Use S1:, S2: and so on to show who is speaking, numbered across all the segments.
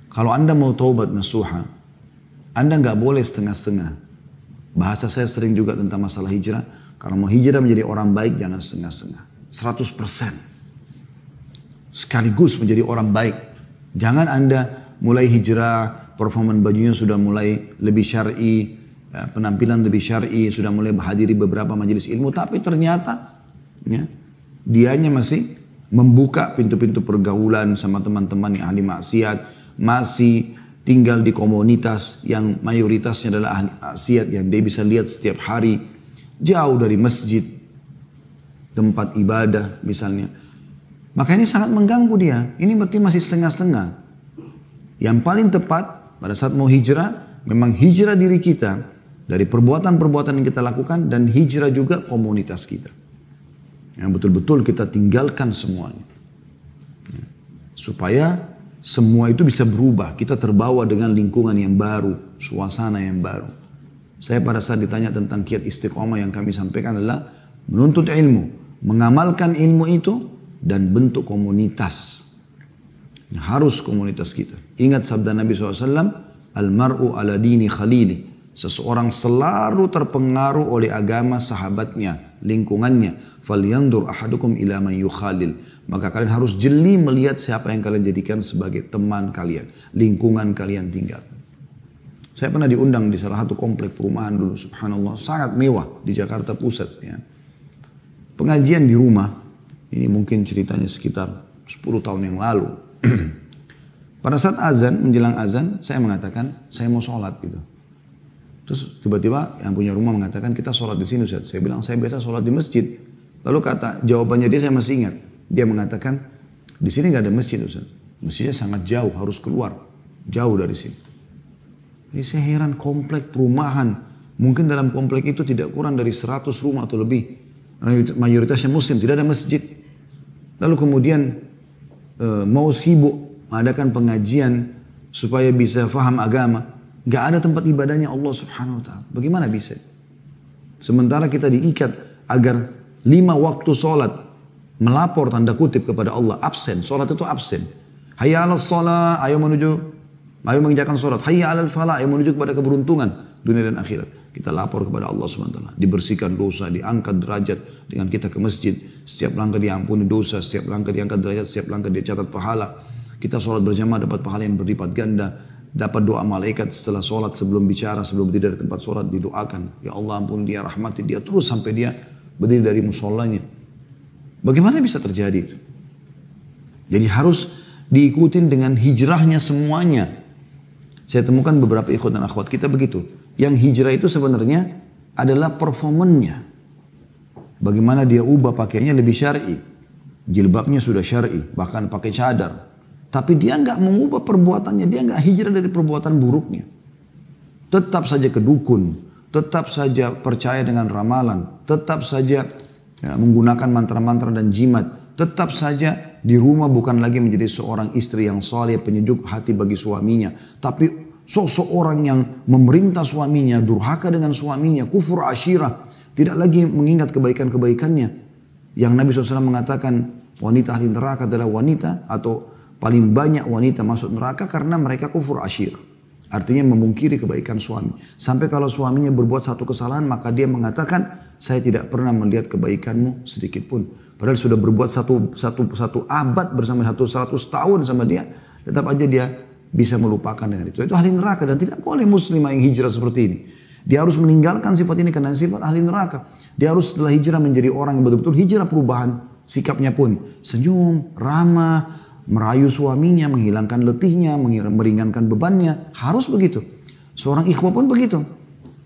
S1: Kalau Anda mau taubat nasuha, Anda nggak boleh setengah-setengah. Bahasa saya sering juga tentang masalah hijrah. Kalau mau hijrah menjadi orang baik, jangan setengah-setengah. 100%. Sekaligus menjadi orang baik. Jangan Anda mulai hijrah, performan bajunya sudah mulai lebih syar'i, penampilan lebih syar'i, sudah mulai menghadiri beberapa majelis ilmu, tapi ternyata ya, dianya masih membuka pintu-pintu pergaulan sama teman-teman yang ahli maksiat, masih tinggal di komunitas yang mayoritasnya adalah ahli maksiat yang dia bisa lihat setiap hari, jauh dari masjid, tempat ibadah misalnya. Maka ini sangat mengganggu dia. Ini berarti masih setengah-setengah. Yang paling tepat pada saat mau hijrah, memang hijrah diri kita dari perbuatan-perbuatan yang kita lakukan dan hijrah juga komunitas kita. Yang betul-betul kita tinggalkan semuanya. Supaya semua itu bisa berubah. Kita terbawa dengan lingkungan yang baru, suasana yang baru. Saya pada saat ditanya tentang kiat istiqomah yang kami sampaikan adalah menuntut ilmu, mengamalkan ilmu itu dan bentuk komunitas. Harus komunitas kita. Ingat sabda Nabi SAW, Al-mar'u ala dini khalili. Seseorang selalu terpengaruh oleh agama sahabatnya, lingkungannya. Falyandur ahadukum ila man yukhalil. Maka kalian harus jeli melihat siapa yang kalian jadikan sebagai teman kalian, lingkungan kalian tinggal. Saya pernah diundang di salah satu komplek perumahan dulu, subhanallah, sangat mewah di Jakarta Pusat. Ya. Pengajian di rumah, ini mungkin ceritanya sekitar 10 tahun yang lalu. Pada saat azan, menjelang azan, saya mengatakan, saya mau sholat gitu. Terus tiba-tiba yang punya rumah mengatakan, kita sholat di sini Ustaz. Saya bilang, saya biasa sholat di masjid. Lalu jawabannya dia saya masih ingat. Dia mengatakan, di sini nggak ada masjid Ustaz. Masjidnya sangat jauh, harus keluar. Jauh dari sini. Jadi saya heran, komplek perumahan. Mungkin dalam komplek itu tidak kurang dari 100 rumah atau lebih. Mayoritasnya muslim, tidak ada masjid. Lalu kemudian mau sibuk mengadakan pengajian supaya bisa faham agama. Gak ada tempat ibadahnya Allah subhanahu wa ta'ala. Bagaimana bisa? Sementara kita diikat agar 5 waktu sholat melapor tanda kutip kepada Allah. Absen, sholat itu absen. Hayya ala sholat, ayo mengerjakan sholat. Hayya ala falah, ayo menuju kepada keberuntungan dunia dan akhirat. Kita lapor kepada Allah subhanahu wa ta'ala. Dibersihkan dosa, diangkat derajat dengan kita ke masjid. Setiap langkah diampuni dosa, setiap langkah diangkat derajat, setiap langkah dicatat pahala. Kita sholat berjamaah dapat pahala yang berlipat ganda. Dapat doa malaikat setelah sholat, sebelum bicara, sebelum berdiri dari tempat sholat, didoakan. Ya Allah ampun dia, rahmati dia, terus sampai dia berdiri dari musholanya. Bagaimana bisa terjadi itu? Jadi harus diikutin dengan hijrahnya semuanya. Saya temukan beberapa ikhwan dan akhwat kita begitu. Yang hijrah itu sebenarnya adalah performannya. Bagaimana dia ubah pakaiannya lebih syar'i. Jilbabnya sudah syar'i, bahkan pakai cadar. Tapi dia nggak mengubah perbuatannya, dia nggak hijrah dari perbuatan buruknya. Tetap saja kedukun, tetap saja percaya dengan ramalan, tetap saja ya, menggunakan mantra-mantra dan jimat, tetap saja di rumah bukan lagi menjadi seorang istri yang saleh, penyejuk hati bagi suaminya, tapi sosok orang yang memerintah suaminya, durhaka dengan suaminya, kufur asyirah, tidak lagi mengingat kebaikan-kebaikannya. Yang Nabi SAW mengatakan wanita ahli neraka adalah wanita atau paling banyak wanita masuk neraka karena mereka kufur asyir. Artinya memungkiri kebaikan suami. Sampai kalau suaminya berbuat satu kesalahan maka dia mengatakan saya tidak pernah melihat kebaikanmu sedikit pun. Padahal sudah berbuat satu abad bersama 100 tahun sama dia. Tetap aja dia bisa melupakan dengan itu. Itu ahli neraka dan tidak boleh muslimah yang hijrah seperti ini. Dia harus meninggalkan sifat ini karena sifat ahli neraka. Dia harus setelah hijrah menjadi orang yang betul-betul hijrah perubahan. Sikapnya pun senyum, ramah, merayu suaminya, menghilangkan letihnya, meringankan bebannya. Harus begitu. Seorang ikhwah pun begitu.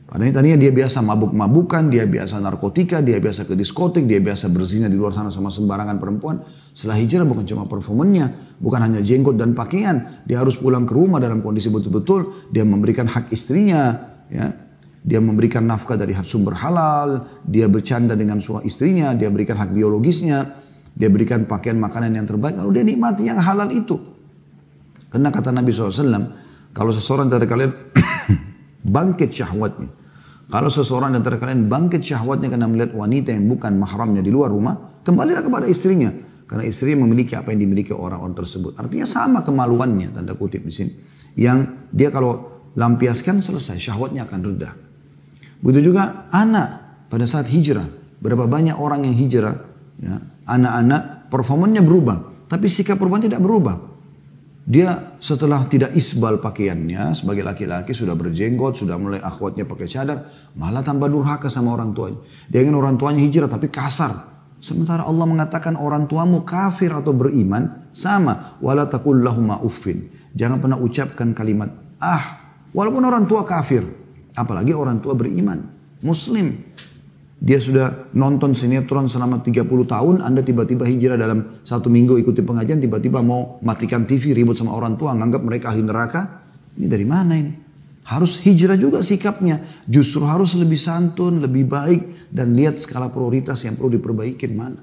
S1: Padahal tadinya dia biasa mabuk-mabukan, dia biasa narkotika, dia biasa ke diskotik, dia biasa berzina di luar sana sama sembarangan perempuan. Setelah hijrah bukan cuma performannya, bukan hanya jenggot dan pakaian. Dia harus pulang ke rumah dalam kondisi betul-betul. Dia memberikan hak istrinya. Ya. Dia memberikan nafkah dari sumber halal. Dia bercanda dengan suami istrinya. Dia berikan hak biologisnya. Dia berikan pakaian makanan yang terbaik, lalu dia nikmati yang halal itu. Karena kata Nabi SAW, kalau seseorang dari kalian bangkit syahwatnya, kalau seseorang dari kalian bangkit syahwatnya karena melihat wanita yang bukan mahramnya di luar rumah, kembalilah kepada istrinya. karena istri memiliki apa yang dimiliki orang-orang tersebut. Artinya sama kemaluannya, tanda kutip di sini. Yang dia kalau lampiaskan selesai, syahwatnya akan reda. Begitu juga anak pada saat hijrah. Berapa banyak orang yang hijrah, ya, anak-anak performanya berubah, tapi sikap perempuan tidak berubah. Dia setelah tidak isbal pakaiannya sebagai laki-laki, sudah berjenggot, sudah mulai akhwatnya pakai cadar, malah tambah durhaka sama orang tuanya. Dia ingin orang tuanya hijrah tapi kasar. Sementara Allah mengatakan orang tuamu kafir atau beriman sama, wala taqul lahuma uffin. Jangan pernah ucapkan kalimat walaupun orang tua kafir, apalagi orang tua beriman, muslim. Dia sudah nonton sinetron selama 30 tahun, Anda tiba-tiba hijrah dalam 1 minggu ikuti pengajian, tiba-tiba mau matikan TV, ribut sama orang tua, nganggap mereka ahli neraka. Ini dari mana ini? Harus hijrah juga sikapnya. Justru harus lebih santun, lebih baik, dan lihat skala prioritas yang perlu diperbaikin mana.